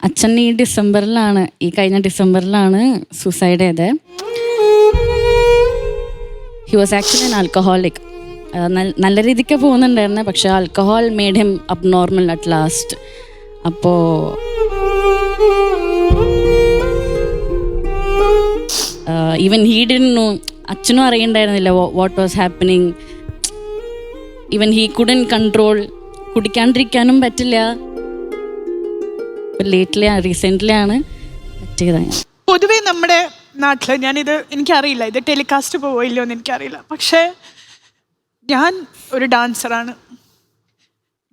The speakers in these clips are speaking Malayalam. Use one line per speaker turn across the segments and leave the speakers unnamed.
അച്ഛൻ ഈ കഴിഞ്ഞ ഡിസംബറിലാണ് സൂസൈഡ് ചെയ്തത്. He was actually an alcoholic. നല്ല രീതിക്ക് പോകുന്നുണ്ടായിരുന്നു, പക്ഷെ alcohol made him abnormal at last. അപ്പോൾ ഈവൻ ഹീ ഡിഡ്ന്റ് നോ, അച്ഛനും അറിയണ്ടായിരുന്നില്ല what was happening. Even he couldn't control, കുടിക്കാണ്ടിരിക്കാനും പറ്റില്ല. റീസെൻ്റ്ലി ആണ് പറ്റിയത്.
പൊതുവെ നമ്മുടെ നാട്ടിൽ എനിക്കറിയില്ല ഇത് ടെലികാസ്റ്റ് പോവില്ലോ എന്ന് എനിക്കറിയില്ല, പക്ഷേ ഞാൻ ഒരു ഡാൻസറാണ്.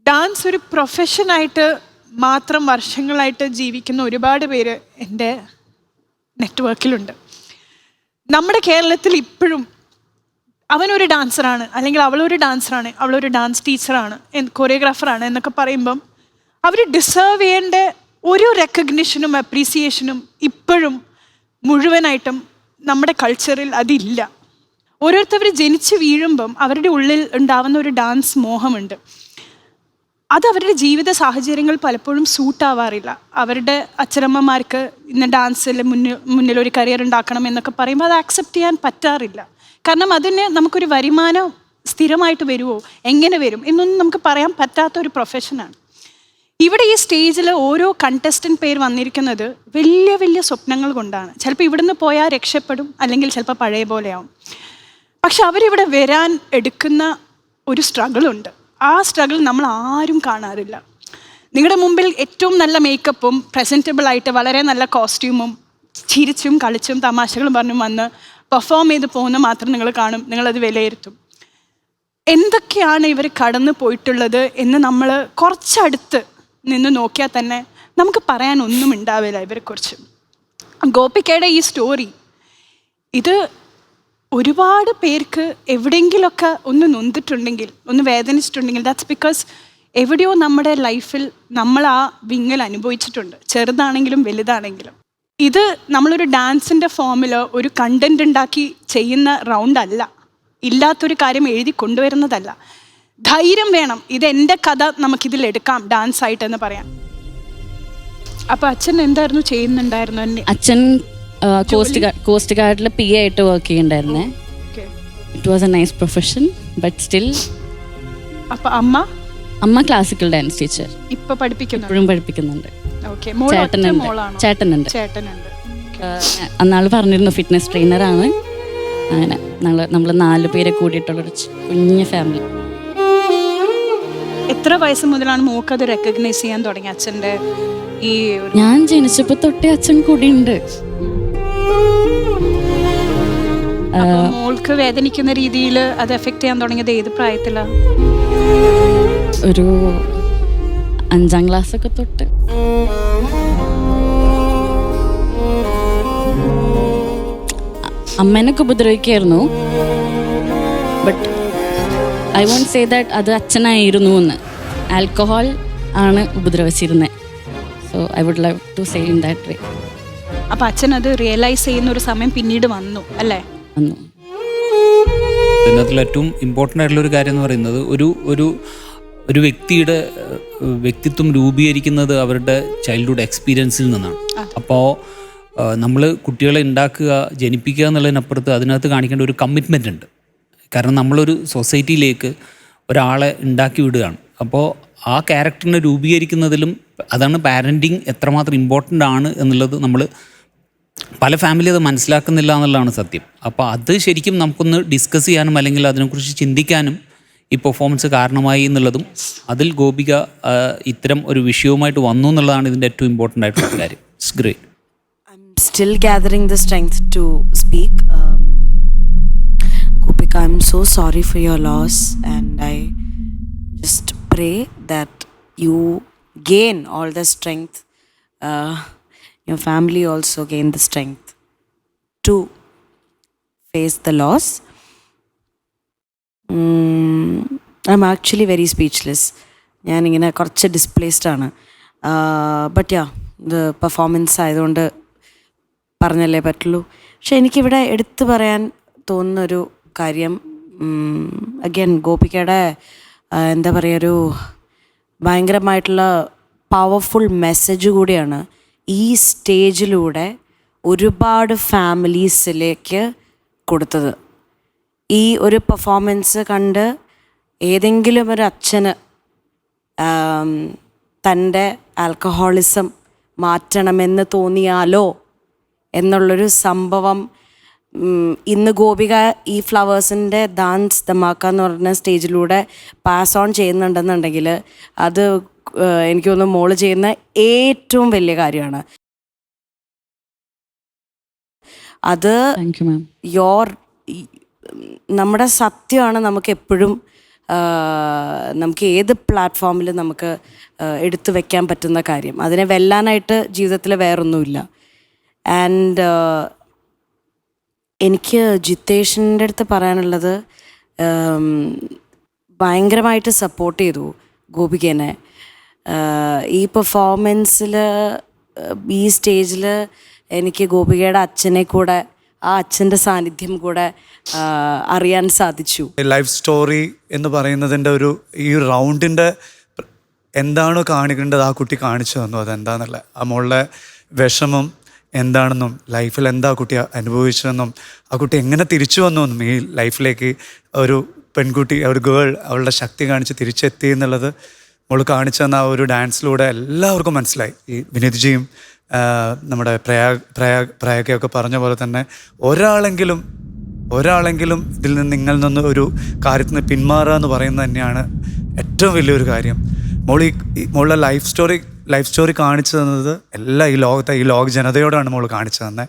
ഡാൻസ് ഒരു പ്രൊഫഷനായിട്ട് മാത്രം വർഷങ്ങളായിട്ട് ജീവിക്കുന്ന ഒരുപാട് പേര് എൻ്റെ നെറ്റ്വർക്കിലുണ്ട്. നമ്മുടെ കേരളത്തിൽ ഇപ്പോഴും അവനൊരു ഡാൻസറാണ്, അല്ലെങ്കിൽ അവളൊരു ഡാൻസറാണ്, അവളൊരു ഡാൻസ് ടീച്ചറാണ്, കൊറിയോഗ്രാഫറാണ് എന്നൊക്കെ പറയുമ്പം അവർ ഡിസേർവ് ചെയ്യേണ്ട ഒരു റെക്കഗ്നിഷനും അപ്രീസിയേഷനും ഇപ്പോഴും മുഴുവനായിട്ടും നമ്മുടെ കൾച്ചറിൽ അതില്ല. ഓരോരുത്തർ ജനിച്ച് വീഴുമ്പം അവരുടെ ഉള്ളിൽ ഉണ്ടാവുന്ന ഒരു ഡാൻസ് മോഹമുണ്ട്. അത് അവരുടെ ജീവിത സാഹചര്യങ്ങൾ പലപ്പോഴും സൂട്ടാവാറില്ല. അവരുടെ അച്ഛനമ്മമാർക്ക് ഇന്ന് ഡാൻസിൽ മുന്നിൽ ഒരു കരിയർ ഉണ്ടാക്കണം എന്നൊക്കെ പറയുമ്പോൾ അത് ആക്സെപ്റ്റ് ചെയ്യാൻ പറ്റാറില്ല. കാരണം അതിന് നമുക്കൊരു വരുമാനം സ്ഥിരമായിട്ട് വരുമോ, എങ്ങനെ വരും എന്നൊന്നും നമുക്ക് പറയാൻ പറ്റാത്തൊരു പ്രൊഫഷനാണ്. ഇവിടെ ഈ സ്റ്റേജിൽ ഓരോ കണ്ടസ്റ്റൻ്റ് പേര് വന്നിരിക്കുന്നത് വലിയ വലിയ സ്വപ്നങ്ങൾ കൊണ്ടാണ്. ചിലപ്പോൾ ഇവിടുന്ന് പോയാൽ രക്ഷപ്പെടും, അല്ലെങ്കിൽ ചിലപ്പോൾ പഴയ പോലെയാവും. പക്ഷെ അവരിവിടെ വരാൻ എടുക്കുന്ന ഒരു സ്ട്രഗിളുണ്ട്. ആ സ്ട്രഗിൾ നമ്മൾ ആരും കാണാറില്ല. നിങ്ങളുടെ മുമ്പിൽ ഏറ്റവും നല്ല മേക്കപ്പും പ്രസൻറ്റബിളായിട്ട് വളരെ നല്ല കോസ്റ്റ്യൂമും ചിരിച്ചും കളിച്ചും തമാശകളും പറഞ്ഞും വന്ന് പെർഫോം ചെയ്ത് പോകുന്ന മാത്രം നിങ്ങൾ കാണും, നിങ്ങളത് വിലയിരുത്തും. എന്തൊക്കെയാണ് ഇവർ കടന്നു പോയിട്ടുള്ളത് എന്ന് നമ്മൾ കുറച്ചടുത്ത് നിന്ന് നോക്കിയാൽ തന്നെ നമുക്ക് പറയാൻ ഒന്നും ഉണ്ടാവില്ല ഇവരെക്കുറിച്ച്. ഗോപികയുടെ ഈ സ്റ്റോറി ഇത് ഒരുപാട് പേർക്ക് എവിടെയെങ്കിലുമൊക്കെ ഒന്ന് നൊന്തിട്ടുണ്ടെങ്കിൽ, ഒന്ന് വേദനിച്ചിട്ടുണ്ടെങ്കിൽ, ദാറ്റ്സ് ബിക്കോസ് എവിടെയോ നമ്മുടെ ലൈഫിൽ നമ്മൾ ആ വിങ്ങൽ അനുഭവിച്ചിട്ടുണ്ട്, ചെറുതാണെങ്കിലും വലുതാണെങ്കിലും. ഇത് നമ്മളൊരു ഡാൻസിൻ്റെ ഫോമിൽ ഒരു കണ്ടന്റ് ഉണ്ടാക്കി ചെയ്യുന്ന റൗണ്ട് അല്ല, ഇല്ലാത്തൊരു കാര്യം എഴുതി കൊണ്ടുവരുന്നതല്ല. ധൈര്യം വേണം. ഇതെൻ്റെ കഥ, നമുക്കിതിൽ എടുക്കാം ഡാൻസ് ആയിട്ടെന്ന് പറയാം. അപ്പോൾ അച്ഛൻ എന്തായിരുന്നു ചെയ്യുന്നുണ്ടായിരുന്നു?
അച്ഛൻ കോസ്റ്റ് ഗാർഡിൽ PA ആയിട്ട് വർക്ക് ചെയ്യുന്നുണ്ടായിരുന്നേ. It was a nice profession, but still.
അപ്പോൾ
അമ്മ ക്ലാസിക്കൽ ഡാൻസ് ടീച്ചർ, ഇപ്പോഴും പഠിപ്പിക്കുന്നുണ്ട്. ചേട്ടനുണ്ട്. അന്നാൾ പറഞ്ഞിരുന്നു ഫിറ്റ്നസ് ട്രെയിനറാണ്. അങ്ങനെ നമ്മൾ 4 പേരെ കൂടിയിട്ടുള്ളൊരു കുഞ്ഞു ഫാമിലി.
എത്ര വയസ്സ് മുതലാണ് മോക്കത് റെക്കഗ്നൈസ് ചെയ്യാൻ തുടങ്ങി അച്ഛൻ്റെ ഈ?
ഞാൻ ജനിച്ചപ്പോൾ തൊട്ടേ അച്ഛൻ കൂടിയുണ്ട്.
മോൾക്ക് വേദനിക്കുന്ന രീതിയിൽ അത് എഫക്റ്റ് ചെയ്യാൻ തുടങ്ങിയത് ഏത് പ്രായത്തിലാണ്?
ഒരു 5ാം ക്ലാസ്സൊക്കെ തൊട്ട്. അമ്മേനൊക്കെ ഉപദ്രവിക്കായിരുന്നു, but I won't say that അത് അച്ഛനായിരുന്നു എന്ന്. ആൽക്കഹോൾ ആണ് ഉപദ്രവിച്ചിരുന്നത്. So I would love to say in that way.
അപ്പം അച്ഛൻ അത് റിയലൈസ് ചെയ്യുന്ന ഒരു സമയം പിന്നീട് വന്നു അല്ലേ?
വന്നു.
ഇതിനകത്തുള്ള ഏറ്റവും ഇമ്പോർട്ടൻ്റ് ആയിട്ടുള്ളൊരു കാര്യം എന്ന് പറയുന്നത് ഒരു വ്യക്തിയുടെ വ്യക്തിത്വം രൂപീകരിക്കുന്നത് അവരുടെ ചൈൽഡ്ഹുഡ് എക്സ്പീരിയൻസിൽ നിന്നാണ്. അപ്പോൾ നമ്മൾ കുട്ടികളെ ഉണ്ടാക്കുക, ജനിപ്പിക്കുക എന്നുള്ളതിനപ്പുറത്ത് അതിനകത്ത് കാണിക്കേണ്ട ഒരു കമ്മിറ്റ്മെൻ്റ് ഉണ്ട്. കാരണം നമ്മളൊരു സൊസൈറ്റിയിലേക്ക് ഒരാളെ ഉണ്ടാക്കി വിടുകയാണ്. അപ്പോൾ ആ ക്യാരക്ടറിനെ രൂപീകരിക്കുന്നതിലും അതാണ് പാരൻറ്റിങ് എത്രമാത്രം ഇമ്പോർട്ടൻ്റ് ആണ് എന്നുള്ളത് നമ്മൾ പല ഫാമിലി അത് മനസ്സിലാക്കുന്നില്ല എന്നുള്ളതാണ് സത്യം. അപ്പോൾ അത് ശരിക്കും നമുക്കൊന്ന് ഡിസ്കസ് ചെയ്യാനും അല്ലെങ്കിൽ അതിനെക്കുറിച്ച് ചിന്തിക്കാനും ഈ പെർഫോമൻസ് കാരണമായി എന്നുള്ളതും അതിൽ ഗോപിക ഇത്തരം ഒരു വിഷയവുമായിട്ട് വന്നു എന്നുള്ളതാണ് ഇതിൻ്റെ ഏറ്റവും ഇമ്പോർട്ടൻ്റ് ആയിട്ടുള്ള കാര്യം. It's great.
I'm still gathering the strength to speak. Gopika, I'm so sorry for your loss, and I just pray that you gain all the strength. Your family also gain the strength to face the loss. I'm actually very speechless. ഞാനിങ്ങനെ കുറച്ച് ഡിസ്പ്ലേസ്ഡ് ആണ്. ബട്ട് യാ, ഇത് പെർഫോമൻസ് ആയതുകൊണ്ട് പറഞ്ഞല്ലേ പറ്റുള്ളൂ. പക്ഷെ എനിക്കിവിടെ എടുത്തു പറയാൻ തോന്നുന്നൊരു കാര്യം, അഗൈൻ ഗോപികയുടെ എന്താ പറയുക, ഒരു ഭയങ്കരമായിട്ടുള്ള പവർഫുൾ മെസ്സേജ് കൂടിയാണ് ഈ സ്റ്റേജിലൂടെ ഒരുപാട് ഫാമിലീസിലേക്ക് കൊടുത്തത്. ഈ ഒരു പെർഫോമൻസ് കണ്ട് ഏതെങ്കിലും ഒരു അച്ഛന് തൻ്റെ ആൽക്കഹോളിസം മാറ്റണമെന്ന് തോന്നിയാലോ എന്നുള്ളൊരു സംഭവം ഇന്ന് ഗോപിക ഈ ഫ്ലവേഴ്സിൻ്റെ ഡാൻസ് ധമാക്ക എന്ന് പറഞ്ഞ സ്റ്റേജിലൂടെ പാസ് ഓൺ ചെയ്യുന്നുണ്ടെന്നുണ്ടെങ്കിൽ അത് എനിക്ക് തോന്നുന്നു മോള് ചെയ്യുന്ന ഏറ്റവും വലിയ കാര്യമാണ്. അത്
താങ്ക് യു മാം.
നമ്മുടെ സത്യമാണ് നമുക്ക് എപ്പോഴും നമുക്ക് ഏത് പ്ലാറ്റ്ഫോമിൽ നമുക്ക് എടുത്തു വെക്കാൻ പറ്റുന്ന കാര്യം. അതിനെ വെല്ലാനായിട്ട് ജീവിതത്തിൽ വേറൊന്നുമില്ല. ആൻഡ് എനിക്ക് ജിത്തേഷിൻ്റെ അടുത്ത് പറയാനുള്ളത്, ഭയങ്കരമായിട്ട് സപ്പോർട്ട് ചെയ്തു ഗോപികേനെ ഈ പെർഫോമൻസിൽ. ഈ സ്റ്റേജിൽ എനിക്ക് ഗോപികയുടെ അച്ഛനെ കൂടെ, ആ അച്ഛൻ്റെ സാന്നിധ്യം കൂടെ അറിയാൻ സാധിച്ചു.
ലൈഫ് സ്റ്റോറി എന്ന് പറയുന്നതിൻ്റെ ഈ റൗണ്ടിൻ്റെ എന്താണോ കാണിക്കേണ്ടത് ആ കുട്ടി കാണിച്ചു തന്നു. അതെന്താണെന്നല്ല, ആ മോളുടെ വിഷമം എന്താണെന്നും ലൈഫിൽ എന്താ കുട്ടി അനുഭവിച്ചതെന്നും ആ കുട്ടി എങ്ങനെ തിരിച്ചു വന്നു എന്നും ഈ ലൈഫിലേക്ക് ഒരു പെൺകുട്ടി, ഒരു ഗേൾ അവളുടെ ശക്തി കാണിച്ച് തിരിച്ചെത്തി എന്നുള്ളത് മോൾ കാണിച്ചു തന്ന ആ ഒരു ഡാൻസിലൂടെ എല്ലാവർക്കും മനസ്സിലായി. ഈ വിനീത്ജിയും നമ്മുടെ പ്രയാഗയൊക്കെ പറഞ്ഞ പോലെ തന്നെ ഒരാളെങ്കിലും ഇതിൽ നിന്ന് നിങ്ങളിൽ നിന്ന് ഒരു കാര്യത്തിൽ നിന്ന് പിന്മാറുക എന്ന് പറയുന്നത് തന്നെയാണ് ഏറ്റവും വലിയൊരു കാര്യം. മോളുടെ ലൈഫ് സ്റ്റോറി കാണിച്ചു തന്നത് ഈ ലോക ജനതയോടാണ് മോൾ കാണിച്ചു തന്നെ.